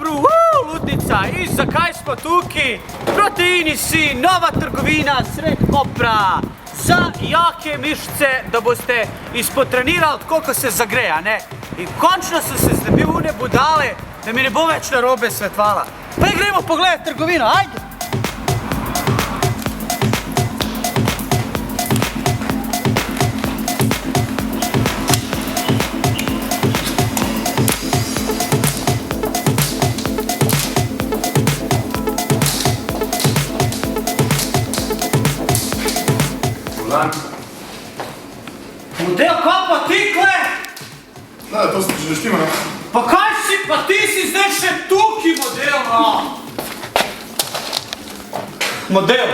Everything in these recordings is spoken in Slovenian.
Kopru, ludnica, i zakaj smo tukaj? Proteini si, nova trgovina sred Kopra. Za jake mišice, da boste izpotrenirali tako, ko se zagreja, ne? In končno sem se znebil une budale, da mi ne bo več narobe svetvala. Pa gremo pogledati trgovino, ajde! Model, kaj pa tikle? Da, to se že štima, ne? Pa kaj si, pa ti si zdaj še tukaj, model, no? Model,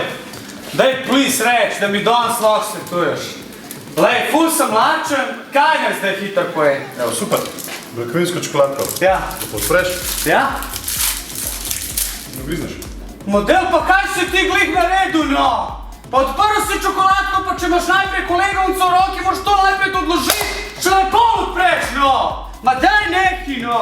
daj please reč, da mi danes lahko svetuješ. Lej, ful sem lačen, kaj ne zdaj hitro poje? Evo, super. Beljakovinsko čokoladko. Ja. To podpreš? Ja? Ne grizneš. Model, pa kaj si ti glih naredil, no? Pa odprl si čokoladko, pa če imaš najprej kolegovnico v roki, moraš to najprej odložiti, še lepo odpreš, no! Ma daj neki, no!